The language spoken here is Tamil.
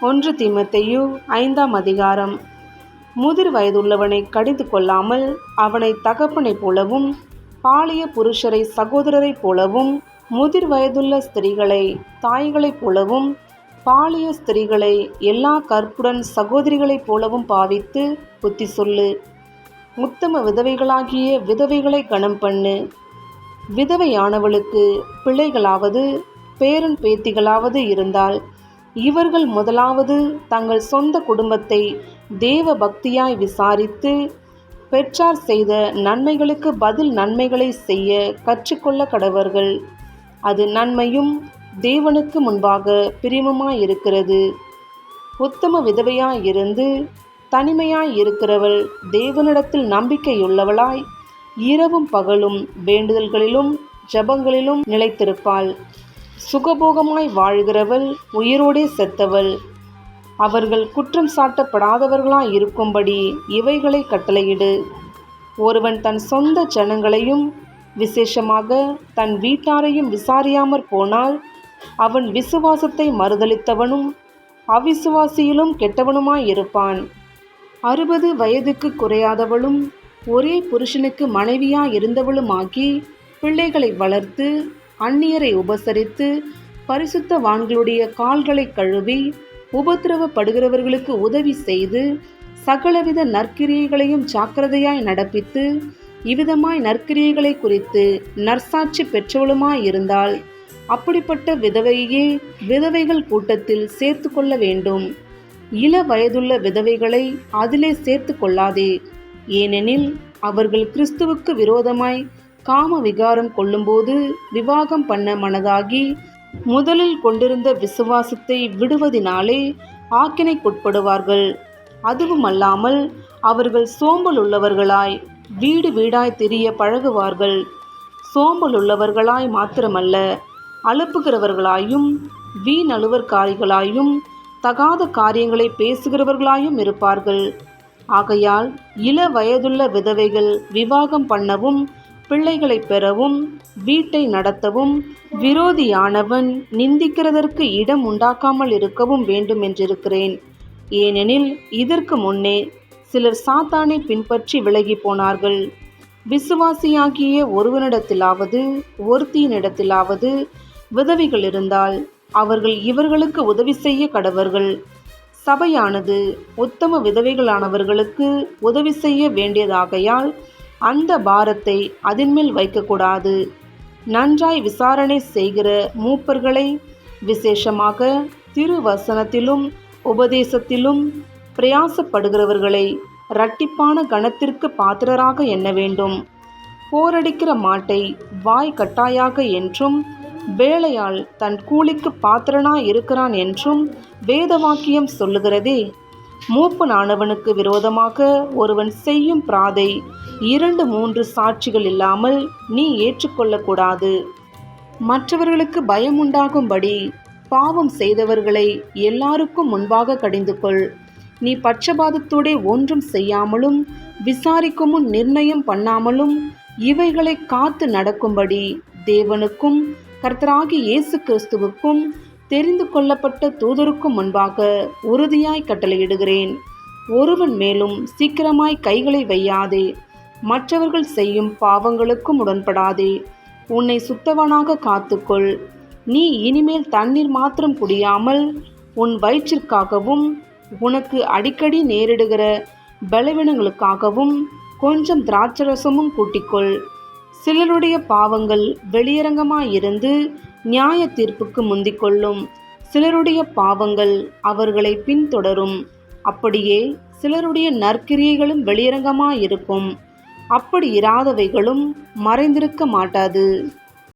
1 தீமோத்தேயு 5ஆம் அதிகாரம். முதிர் வயதுள்ளவனை கடிந்து கொள்ளாமல் அவனை தகப்பனைப் போலவும் பாலிய புருஷரை சகோதரரைப் போலவும் முதிர் வயதுள்ள ஸ்திரீகளை தாய்களைப் போலவும் பாலிய ஸ்திரீகளை எல்லா கற்புடன் சகோதரிகளைப் போலவும் பாவித்து புத்தி சொல்லு. உத்தம விதவைகளாகிய விதவைகளை கனம் பண்ணு. விதவையானவளுக்கு பிள்ளைகளாவது பேரன் பேத்திகளாவது இருந்தால் இவர்கள் முதலாவது தங்கள் சொந்த குடும்பத்தை தேவ பக்தியாய் விசாரித்து பெற்றார் செய்த நன்மைகளுக்கு பதில் நன்மைகளை செய்ய கற்றுக்கொள்ள கடவர்கள். அது நன்மையும் தேவனுக்கு முன்பாக பிரியமுமாயிருக்கிறது. உத்தம விதவையாயிருந்து தனிமையாய் இருக்கிறவள் தேவனிடத்தில் நம்பிக்கையுள்ளவளாய் இரவும் பகலும் வேண்டுதல்களிலும் ஜபங்களிலும் நிலைத்திருப்பாள். சுகபோகமாய் வாழ்கிறவள் உயிரோடே செத்தவள். அவர்கள் குற்றம் சாட்டப்படாதவர்களாய் இருக்கும்படி இவைகளை கட்டளையிடு. ஒருவன் தன் சொந்த ஜனங்களையும் விசேஷமாக தன் வீட்டாரையும் விசாரியாமற் போனால் அவன் விசுவாசத்தை மறுதலித்தவனும் அவிசுவாசியிலும் கெட்டவனுமாயிருப்பான். 60 வயதுக்கு குறையாதவளும் ஒரே புருஷனுக்கு மனைவியாயிருந்தவளுமாகி பிள்ளைகளை வளர்த்து அந்நியரை உபசரித்து பரிசுத்தவான்களுடைய கால்களை கழுவி உபத்திரவப்படுகிறவர்களுக்கு உதவி செய்து சகலவித நற்கிரியைகளையும் ஜாக்கிரதையாய் நடப்பித்து இவ்விதமாய் நற்கிரியைகளை குறித்து நற்சாட்சி பெற்றவளுமாயிருந்தால் அப்படிப்பட்ட விதவையே விதவைகள் கூட்டத்தில் சேர்த்து கொள்ள வேண்டும். இள வயதுள்ள விதவைகளை அதிலே சேர்த்து கொள்ளாதே. ஏனெனில் அவர்கள் கிறிஸ்துவுக்கு விரோதமாய் காம விகாரம் கொள்ளும்போது விவாகம் பண்ண மனதாகி முதலில் கொண்டிருந்த விசுவாசத்தை விடுவதினாலே ஆக்கினைக்குட்படுவார்கள். அதுவுமல்லாமல் அவர்கள் சோம்பல் உள்ளவர்களாய் வீடு வீடாய் திரிய பழகுவார்கள். சோம்பல் உள்ளவர்களாய் மாத்திரமல்ல, அலுப்புகிறவர்களாயும் வீணழுவற்காரிகளாயும் தகாத காரியங்களை பேசுகிறவர்களாயும் இருப்பார்கள். ஆகையால் இள வயதுள்ள விதவைகள் விவாகம் பண்ணவும் பிள்ளைகளை பெறவும் வீட்டை நடத்தவும் விரோதியானவன் நிந்திக்கிறதற்கு இடம் உண்டாக்காமல் இருக்கவும் வேண்டும் என்றிருக்கிறேன். ஏனெனில் இதற்கு முன்னே சிலர் சாத்தானை பின்பற்றி விலகி போனார்கள். விசுவாசியாகிய ஒருவனிடத்திலாவது ஒருத்தியினிடத்திலாவது விதவைகள் இருந்தால் அவர்கள் இவர்களுக்கு உதவி செய்ய கடவர்கள். சபையானது உத்தம விதவைகளானவர்களுக்கு உதவி செய்ய வேண்டியதாகையால் அந்த பாரத்தை அதன்மேல் வைக்கக்கூடாது. நன்றாய் விசாரணை செய்கிற மூப்பர்களை, விசேஷமாக திருவசனத்திலும் உபதேசத்திலும் பிரயாசப்படுகிறவர்களை இரட்டிப்பான கனத்திற்கு பாத்திரராக எண்ண வேண்டும். போரடிக்கிற மாட்டை வாய் கட்டாயாக என்றும் வேலையால் தன் கூலிக்கு பாத்திரனாய் இருக்கிறான் என்றும் வேதவாக்கியம் சொல்லுகிறதே. மூப்பனானவனுக்கு விரோதமாக ஒருவன் செய்யும் பிராதை 2-3 சாட்சிகள் இல்லாமல் நீ ஏற்றுக்கொள்ளக்கூடாது. மற்றவர்களுக்கு பயமுண்டாகும்படி பாவம் செய்தவர்களை எல்லாருக்கும் முன்பாக கடிந்து கொள். நீ பட்சபாதத்தோடே ஒன்றும் செய்யாமலும் விசாரிக்கும் முன் நிர்ணயம் பண்ணாமலும் இவைகளை காத்து நடக்கும்படி தேவனுக்கும் கர்த்தராகிய இயேசு கிறிஸ்துவுக்கும் தெரிந்து கொள்ளப்பட்ட தூதருக்கும் முன்பாக உறுதியாய் கட்டளையிடுகிறேன். ஒருவன் மேலும் சீக்கிரமாய் கைகளை வையாதே. மற்றவர்கள் செய்யும் பாவங்களுக்கும் உடன்படாதே. உன்னை சுத்தவனாக காத்துக்கொள். நீ இனிமேல் தண்ணீர் மாத்திரம் குடியாமல் உன் வயிற்றிற்காகவும் உனக்கு அடிக்கடி நேரிடுகிற பலவீனங்களுக்காகவும் கொஞ்சம் திராட்சரசமும் கூட்டிக்கொள். சிலருடைய பாவங்கள் வெளியரங்கமாயிருந்து நியாய தீர்ப்புக்கு முந்திக்கொள்ளும். சிலருடைய பாவங்கள் அவர்களை பின்தொடரும். அப்படியே சிலருடைய நற்கிரியைகளும் வெளியரங்கமாயிருக்கும். அப்படி இராதவைகளும் மறைந்திருக்க மாட்டாது.